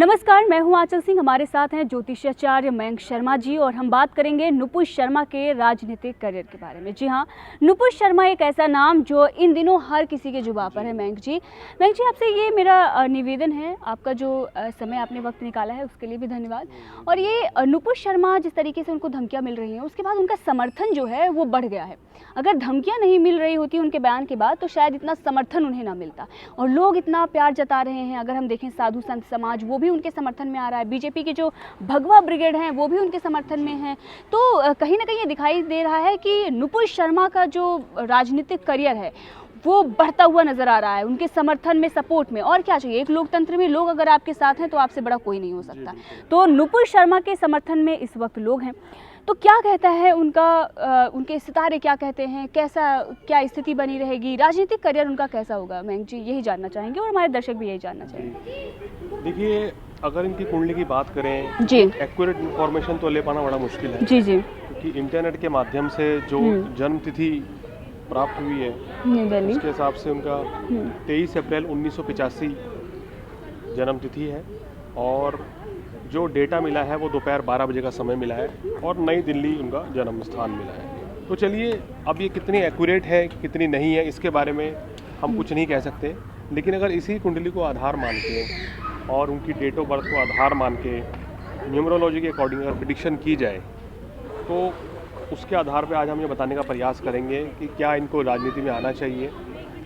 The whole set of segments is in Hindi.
नमस्कार, मैं हूं आंचल सिंह। हमारे साथ हैं ज्योतिषाचार्य मयंक शर्मा जी और हम बात करेंगे नुपुर शर्मा के राजनीतिक करियर के बारे में। जी हाँ, नुपुर शर्मा एक ऐसा नाम जो इन दिनों हर किसी के जुबान पर है। मयंक जी, आपसे ये मेरा निवेदन है, आपका जो समय आपने वक्त निकाला है उसके लिए भी धन्यवाद। और ये नुपुर शर्मा जिस तरीके से उनको धमकियाँ मिल रही हैं, उसके बाद उनका समर्थन जो है वो बढ़ गया है। अगर धमकियाँ नहीं मिल रही होती उनके बयान के बाद तो शायद इतना समर्थन उन्हें ना मिलता और लोग इतना प्यार जता रहे हैं। अगर हम देखें साधु संत समाज वो भी उनके समर्थन में आ रहा है, बीजेपी की जो भगवा ब्रिगेड हैं वो भी उनके समर्थन में हैं। तो कहीं ना कहीं ये दिखाई दे रहा है कि नुपुर शर्मा का जो राजनीतिक करियर है वो बढ़ता हुआ नजर आ रहा है, उनके समर्थन में, सपोर्ट में। और क्या चाहिए, एक लोकतंत्र में लोग अगर आपके साथ हैं तो आपसे बड़ा कोई नहीं हो सकता। तो नुपुर शर्मा के समर्थन में इस वक्त लोग हैं। तो क्या कहता है उनके सितारे क्या कहते हैं, क्या स्थिति बनी रहेगी, राजनीतिक करियर उनका कैसा होगा? मयंक जी यही जानना चाहेंगे और हमारे दर्शक भी यही जानना चाहेंगे। देखिए, अगर इनकी कुंडली की बात करें जी, एक्यूरेट इन्फॉर्मेशन तो ले पाना बड़ा मुश्किल है। जी जी, क्योंकि इंटरनेट के माध्यम से जो जन्म तिथि प्राप्त हुई है उसके हिसाब से उनका 23 अप्रैल 1985 जन्म तिथि है और जो डेटा मिला है वो दोपहर 12 बजे का समय मिला है और नई दिल्ली उनका जन्म स्थान मिला है। तो चलिए, अब ये कितनी एक्यूरेट है कितनी नहीं है इसके बारे में हम कुछ नहीं कह सकते, लेकिन अगर इसी कुंडली को आधार मान के और उनकी डेट ऑफ बर्थ को आधार मान के न्यूमरोलॉजी के अकॉर्डिंग अगर प्रिडिक्शन की जाए तो उसके आधार पर आज हम ये बताने का प्रयास करेंगे कि क्या इनको राजनीति में आना चाहिए,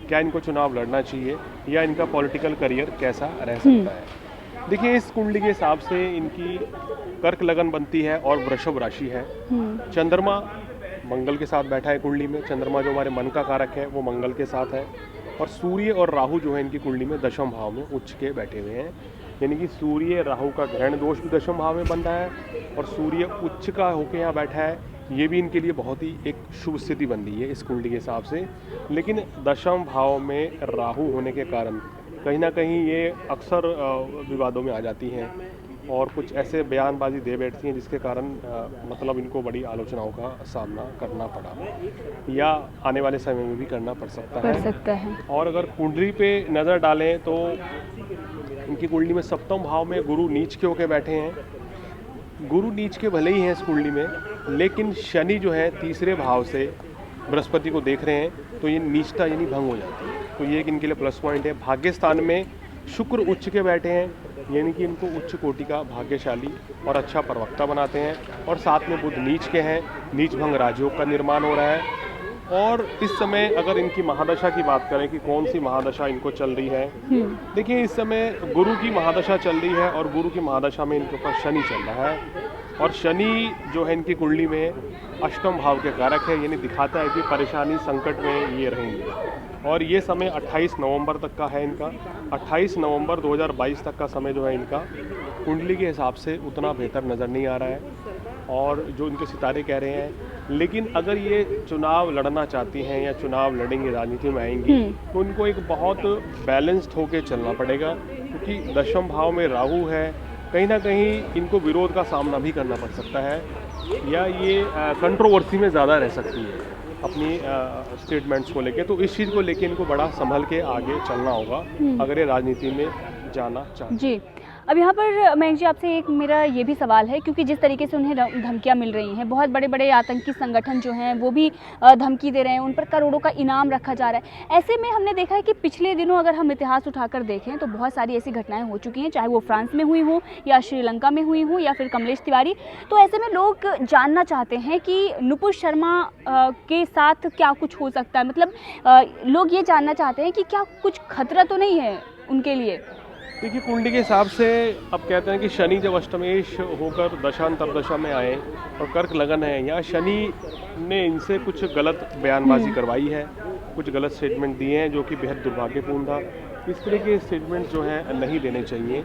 क्या इनको चुनाव लड़ना चाहिए या इनका पॉलिटिकल करियर कैसा रह सकता है। देखिए, इस कुंडली के हिसाब से इनकी कर्क लगन बनती है और वृषभ राशि है। चंद्रमा मंगल के साथ बैठा है कुंडली में। चंद्रमा जो हमारे मन का कारक है वो मंगल के साथ है और सूर्य और राहु जो है इनकी कुंडली में दशम भाव में उच्च के बैठे हुए हैं। यानी कि सूर्य राहु का ग्रहण दोष भी दशम भाव में बन रहा है और सूर्य उच्च का होकर यहाँ बैठा है। ये भी इनके लिए बहुत ही एक शुभ स्थिति बन रही है इस कुंडली के हिसाब से। लेकिन दशम भाव में राहु होने के कारण कहीं ना कहीं ये अक्सर विवादों में आ जाती हैं और कुछ ऐसे बयानबाजी दे बैठती हैं जिसके कारण मतलब इनको बड़ी आलोचनाओं का सामना करना पड़ा या आने वाले समय में भी करना पड़ सकता है। और अगर कुंडली पे नज़र डालें तो इनकी कुंडली में सप्तम भाव में गुरु नीच के होके बैठे हैं। गुरु नीच के भले ही हैं इस कुंडली में, लेकिन शनि जो है तीसरे भाव से बृहस्पति को देख रहे हैं तो ये नीचता यानी भंग हो जाती है। तो ये इनके लिए प्लस पॉइंट है। भाग्य स्थान में शुक्र उच्च के बैठे हैं, यानी कि इनको उच्च कोटि का भाग्यशाली और अच्छा प्रवक्ता बनाते हैं। और साथ में बुध नीच के हैं, नीच भंग राजयोग का निर्माण हो रहा है। और इस समय अगर इनकी महादशा की बात करें कि कौन सी महादशा इनको चल रही है, देखिए इस समय गुरु की महादशा चल रही है और गुरु की महादशा में इनके ऊपर शनि चल रहा है। और शनि जो है इनकी कुंडली में अष्टम भाव के कारक है, यानी दिखाता है कि परेशानी संकट में ये रहेंगे। और ये समय 28 नवंबर तक का है इनका। 28 नवंबर 2022 तक का समय जो है इनका कुंडली के हिसाब से उतना बेहतर नज़र नहीं आ रहा है और जो इनके सितारे कह रहे हैं। लेकिन अगर ये चुनाव लड़ना चाहती हैं या चुनाव लड़ेंगी, राजनीति में आएंगी, तो इनको एक बहुत बैलेंस्ड होकर चलना पड़ेगा, क्योंकि दशम भाव में राहु है। कहीं ना कहीं इनको विरोध का सामना भी करना पड़ सकता है या ये कंट्रोवर्सी में ज़्यादा रह सकती है अपनी स्टेटमेंट्स को लेके। तो इस चीज़ को लेके इनको बड़ा संभल के आगे चलना होगा अगर ये राजनीति में जाना चाहते। जी, अब यहाँ पर मयंक जी आपसे एक मेरा ये भी सवाल है, क्योंकि जिस तरीके से उन्हें धमकियाँ मिल रही हैं, बहुत बड़े बड़े आतंकी संगठन जो हैं वो भी धमकी दे रहे हैं, उन पर करोड़ों का इनाम रखा जा रहा है। ऐसे में हमने देखा है कि पिछले दिनों अगर हम इतिहास उठाकर देखें तो बहुत सारी ऐसी घटनाएं हो चुकी हैं, चाहे वो फ्रांस में हुई हो या श्रीलंका में हुई हो या फिर कमलेश तिवारी। तो ऐसे में लोग जानना चाहते हैं कि नुपुर शर्मा के साथ क्या कुछ हो सकता है। मतलब लोग ये जानना चाहते हैं कि क्या कुछ खतरा तो नहीं है उनके लिए। देखिए, कुंडली के हिसाब से अब कहते हैं कि शनि जब अष्टमेश होकर दशांतरदशा में आए और कर्क लगन है, या शनि ने इनसे कुछ गलत बयानबाजी करवाई है, कुछ गलत स्टेटमेंट दिए हैं जो कि बेहद दुर्भाग्यपूर्ण था। इस तरह के स्टेटमेंट जो हैं नहीं देने चाहिए,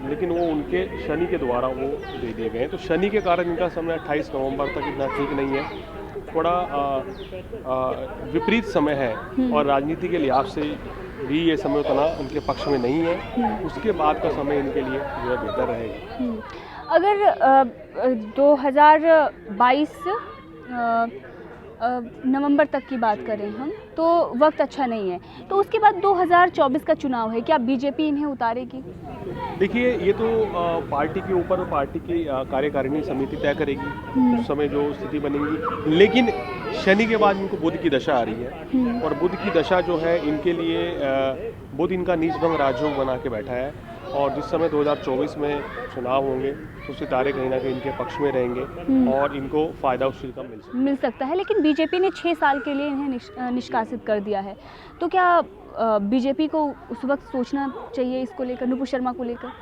लेकिन वो उनके शनि के द्वारा वो दे दिए गए। तो शनि के कारण इनका समय 28 नवंबर तक इतना ठीक नहीं है, थोड़ा विपरीत समय है और राजनीति के लिहाज से भी ये समय उतना उनके पक्ष में नहीं है। उसके बाद का समय इनके लिए जो है बेहतर रहेगा। अगर 2022 नवंबर तक की बात करें हम तो वक्त अच्छा नहीं है, तो उसके बाद 2024 का चुनाव है, क्या बीजेपी इन्हें उतारेगी? देखिए, ये तो पार्टी के ऊपर पार्टी की कार्यकारिणी समिति तय करेगी उस समय जो स्थिति बनेगी। लेकिन शनि के बाद इनको बुध की दशा आ रही है और बुध की दशा जो है इनके लिए बुध इनका नीच भंग राजयोग बना के बैठा है और जिस समय 2024 में चुनाव होंगे तो सितारे कहीं ना कहीं इनके पक्ष में रहेंगे और इनको फ़ायदा उस चीज़ का मिल सकता है। लेकिन बीजेपी ने 6 साल के लिए इन्हें निष्कासित कर दिया है, तो क्या बीजेपी को उस वक्त सोचना चाहिए इसको लेकर, नुपुर शर्मा को लेकर?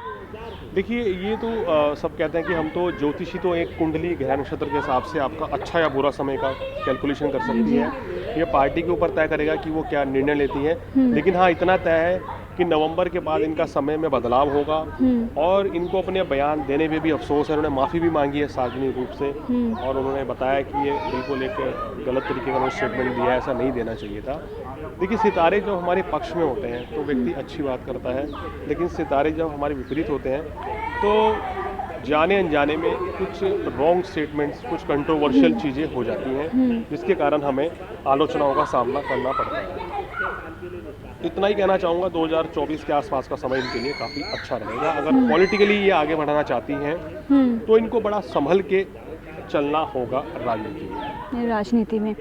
देखिए, ये तो सब कहते हैं कि हम तो ज्योतिषी तो एक कुंडली ग्रह नक्षत्र के हिसाब से आपका अच्छा या बुरा समय का कैलकुलेशन कर सकती है। ये पार्टी के ऊपर तय करेगा कि वो क्या निर्णय लेती है। लेकिन हाँ, इतना तय है कि नवंबर के बाद इनका समय में बदलाव होगा और इनको अपने बयान देने में भी अफसोस है। उन्होंने माफ़ी भी मांगी है सार्वजनिक रूप से और उन्होंने बताया कि ये बिल्कुल एक गलत तरीके का स्टेटमेंट दिया है, ऐसा नहीं देना चाहिए था। देखिए, सितारे जब हमारे पक्ष में होते हैं तो व्यक्ति अच्छी बात करता है, लेकिन सितारे जब हमारे विपरीत होते हैं तो जाने अनजाने में कुछ रॉन्ग स्टेटमेंट्स, कुछ कंट्रोवर्शियल चीज़ें हो जाती हैं जिसके कारण हमें आलोचनाओं का सामना करना पड़ता है। इतना ही कहना चाहूँगा, 2024 के आसपास का समय इनके लिए काफ़ी अच्छा रहेगा। अगर पॉलिटिकली ये आगे बढ़ाना चाहती हैं तो इनको बड़ा संभल के चलना होगा राजनीति में।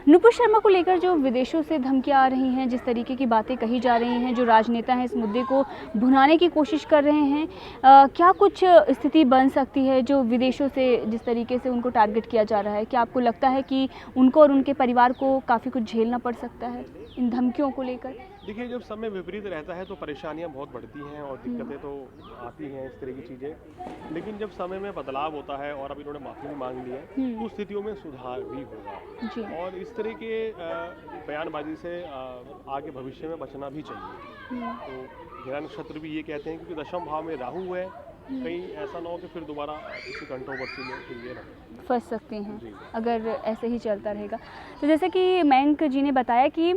नुपुर शर्मा को लेकर जो विदेशों से धमकियां आ रही हैं, जिस तरीके की बातें कही जा रही हैं, जो राजनेता हैं इस मुद्दे को भुनाने की कोशिश कर रहे हैं, क्या कुछ स्थिति बन सकती है जो विदेशों से जिस तरीके से उनको टारगेट किया जा रहा है? क्या आपको लगता है कि उनको और उनके परिवार को काफ़ी कुछ झेलना पड़ सकता है इन धमकियों को लेकर? देखिए, जब समय विपरीत रहता है तो परेशानियां बहुत बढ़ती हैं और दिक्कतें तो आती हैं, इस तरह की चीज़ें। लेकिन जब समय में बदलाव होता है और अब इन्होंने माफ़ी भी मांग ली है तो स्थितियों में सुधार भी होगा और इस तरह के बयानबाजी से आगे भविष्य में बचना भी चाहिए। तो ग्रह नक्षत्र भी ये कहते हैं क्योंकि दशम भाव में राहु है, कहीं ऐसा ना हो कि फिर दोबारा किसी कंट्रोवर्सी में ये फंस सकते हैं अगर ऐसे ही चलता रहेगा। तो जैसे कि मयंक जी ने बताया कि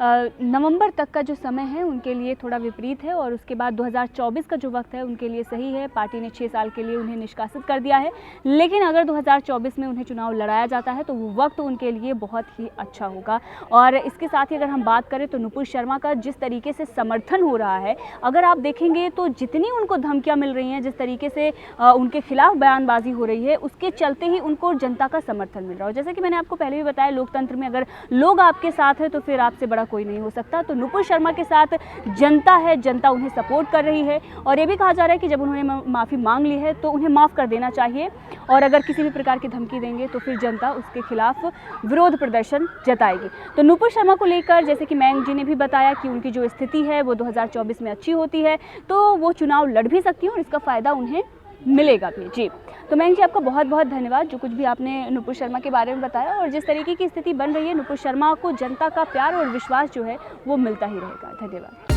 नवंबर तक का जो समय है उनके लिए थोड़ा विपरीत है और उसके बाद 2024 का जो वक्त है उनके लिए सही है। पार्टी ने 6 साल के लिए उन्हें निष्कासित कर दिया है, लेकिन अगर 2024 में उन्हें चुनाव लड़ाया जाता है तो वो वक्त उनके लिए बहुत ही अच्छा होगा। और इसके साथ ही अगर हम बात करें तो नुपुर शर्मा का जिस तरीके से समर्थन हो रहा है, अगर आप देखेंगे तो जितनी उनको धमकियाँ मिल रही हैं, जिस तरीके से उनके खिलाफ बयानबाजी हो रही है, उसके चलते ही उनको जनता का समर्थन मिल रहा है। जैसे कि मैंने आपको पहले भी बताया, लोकतंत्र में अगर लोग आपके साथ है तो फिर आपसे बड़ा कोई नहीं हो सकता। तो नुपुर शर्मा के साथ जनता है, जनता उन्हें सपोर्ट कर रही है और ये भी कहा जा रहा है कि जब उन्होंने माफ़ी मांग ली है तो उन्हें माफ़ कर देना चाहिए और अगर किसी भी प्रकार की धमकी देंगे तो फिर जनता उसके खिलाफ विरोध प्रदर्शन जताएगी। तो नुपुर शर्मा को लेकर जैसे कि मयंक जी ने भी बताया कि उनकी जो स्थिति है वो 2024 में अच्छी होती है तो वो चुनाव लड़ भी सकती हैं और इसका फ़ायदा उन्हें मिलेगा भी। जी, तो मयंक जी आपका बहुत बहुत धन्यवाद जो कुछ भी आपने नुपुर शर्मा के बारे में बताया और जिस तरीके की स्थिति बन रही है, नुपुर शर्मा को जनता का प्यार और विश्वास जो है वो मिलता ही रहेगा। धन्यवाद।